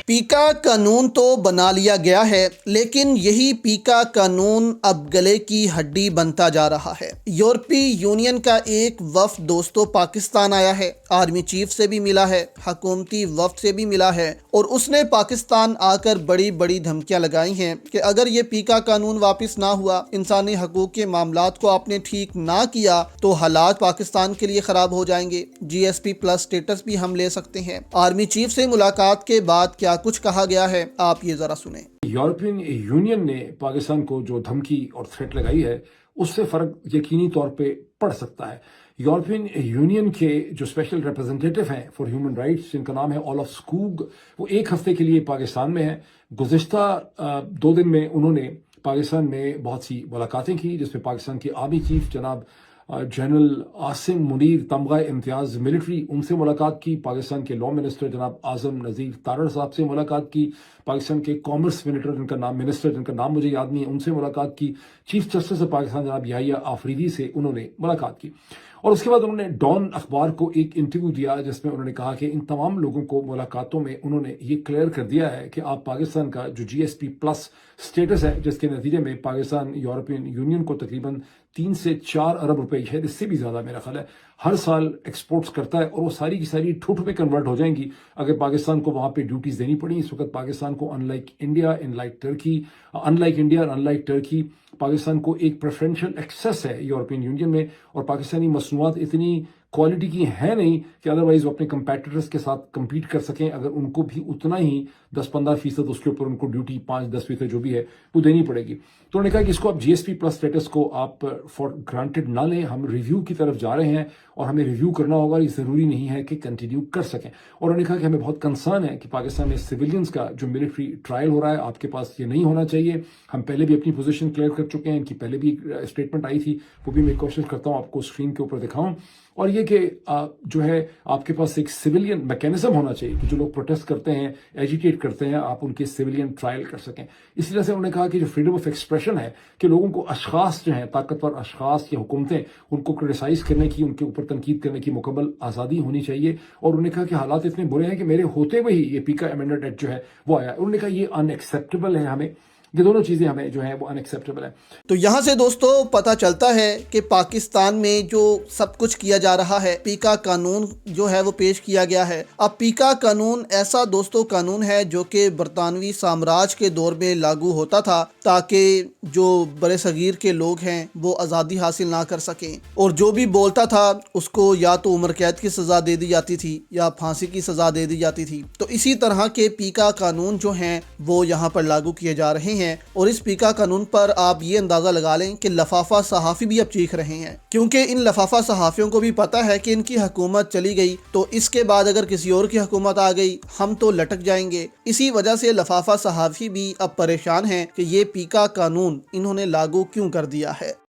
پیکا قانون تو بنا لیا گیا ہے، لیکن یہی پیکا قانون اب گلے کی ہڈی بنتا جا رہا ہے۔ یورپی یونین کا ایک وفد دوستو پاکستان آیا ہے، آرمی چیف سے بھی ملا ہے، حکومتی وفد سے بھی ملا ہے، اور اس نے پاکستان آ کر بڑی بڑی دھمکیاں لگائی ہیں کہ اگر یہ پیکا قانون واپس نہ ہوا، انسانی حقوق کے معاملات کو آپ نے ٹھیک نہ کیا تو حالات پاکستان کے لیے خراب ہو جائیں گے، GSP+ سٹیٹس بھی ہم لے سکتے ہیں۔ آرمی چیف سے ملاقات کے بعد کیا کچھ کہا گیا ہے، آپ یہ ذرا سنیں۔ یورپین یونین نے پاکستان کو جو دھمکی اور تھریٹ لگائی ہے اس سے فرق یقینی طور پہ پڑ سکتا ہے۔ یورپین یونین کے جو اسپیشل ریپرزنٹیٹو ہیں فار ہیومن رائٹس، جن کا نام ہے اولف اسکوگ، وہ ایک ہفتے کے لیے پاکستان میں ہیں۔ گزشتہ 2 دن میں انہوں نے پاکستان میں بہت سی ملاقاتیں کی، جس میں پاکستان کے آرمی چیف جناب جنرل عاصم منیر تمغہ امتیاز ملٹری، ان سے ملاقات کی، پاکستان کے لاء منسٹر جناب اعظم نذیر تارڑ صاحب سے ملاقات کی، پاکستان کے کامرس جن کا نام مجھے یاد نہیں ہے، ان سے ملاقات کی، چیف جسٹس آف پاکستان جناب یحییٰ آفریدی سے انہوں نے ملاقات کی، اور اس کے بعد انہوں نے ڈان اخبار کو ایک انٹرویو دیا جس میں انہوں نے کہا کہ ان تمام لوگوں کو ملاقاتوں میں انہوں نے یہ کلیئر کر دیا ہے کہ آپ پاکستان کا جو GSP+ سٹیٹس ہے، جس کے نتیجے میں پاکستان یورپین یونین کو تقریباً 3 سے 4 ارب روپے، شاید اس سے بھی زیادہ میرا خیال ہے، ہر سال ایکسپورٹس کرتا ہے، اور وہ ساری کی ساری ٹھوٹ میں کنورٹ ہو جائیں گی اگر پاکستان کو وہاں پہ ڈیوٹیز دینی پڑیں۔ اس وقت پاکستان کو ان لائک انڈیا اور ان لائک ٹرکی پاکستان کو ایک پریفرنشل ایکسیس ہے یورپین یونین میں، اور پاکستانی مصنوعات اتنی کوالٹی کی ہیں نہیں کہ ادروائز وہ اپنے کمپیٹیٹرز کے ساتھ کمپیٹ کر سکیں، اگر ان کو بھی اتنا ہی 10-15% اس کے اوپر ان کو ڈیوٹی 5-10% جو بھی ہے وہ دینی پڑے گی۔ تو انہوں نے کہا کہ اس کو اب GSP+ سٹیٹس کو آپ فار گرانٹڈ نہ لیں، ہم ریویو کی طرف جا رہے ہیں اور ہمیں ریویو کرنا ہوگا، یہ ضروری نہیں ہے کہ کنٹینیو کر سکیں۔ اور انہوں نے کہا کہ ہمیں بہت کنسرن ہے کہ پاکستان میں سویلینز کا جو ملٹری ٹرائل ہو رہا ہے، آپ کے پاس یہ نہیں ہونا چاہیے۔ ہم پہلے بھی اپنی پوزیشن کلیئر کر چکے ہیں، ان کی پہلے بھی ایک اسٹیٹمنٹ آئی تھی، وہ بھی میں کوشش کرتا ہوں آپ کو اسکرین کے اوپر دکھاؤں، اور یہ کہ جو ہے آپ کے پاس ایک سویلین میکینزم ہونا چاہیے کہ جو لوگ پروٹیسٹ کرتے ہیں، ایجیٹیٹ کرتے ہیں، آپ ان کے سویلین ٹرائل کر سکیں۔ اس طرح سے انہوں نے کہا کہ جو فریڈم آف ایکسپریشن ہے، کہ لوگوں کو اشخاص جو ہیں، طاقتور اشخاص یا حکومتیں، ان کو کرٹیسائز کرنے کی، ان کے اوپر تنقید کرنے کی مکمل آزادی ہونی چاہیے۔ اور انہوں نے کہا کہ حالات اتنے برے ہیں کہ میرے ہوتے ہوئے ہی یہ پیکا امینڈمنٹ ایکٹ جو ہے وہ آیا۔ انہوں نے کہا یہ ان ایکسیپٹیبل ہے، ہمیں یہ دونوں چیزیں ہمیں جو ہیں وہ ان ایکسیپٹیبل ہیں۔ تو یہاں سے دوستو پتہ چلتا ہے کہ پاکستان میں جو سب کچھ کیا جا رہا ہے، پیکا قانون جو ہے وہ پیش کیا گیا ہے۔ اب پیکا قانون ایسا دوستو قانون ہے جو کہ برطانوی سامراج کے دور میں لاگو ہوتا تھا، تاکہ جو برے صغیر کے لوگ ہیں وہ آزادی حاصل نہ کر سکیں، اور جو بھی بولتا تھا اس کو یا تو عمر قید کی سزا دے دی جاتی تھی یا پھانسی کی سزا دے دی جاتی تھی۔ تو اسی طرح کے پیکا قانون جو ہیں وہ یہاں پر لاگو کیے جا رہے ہیں، اور اس پیکا قانون پر آپ یہ اندازہ لگا لیں کہ لفافہ صحافی بھی اب چیخ رہے ہیں، کیونکہ ان لفافہ صحافیوں کو بھی پتہ ہے کہ ان کی حکومت چلی گئی تو اس کے بعد اگر کسی اور کی حکومت آ گئی ہم تو لٹک جائیں گے۔ اسی وجہ سے لفافہ صحافی بھی اب پریشان ہیں کہ یہ پیکا قانون انہوں نے لاگو کیوں کر دیا ہے۔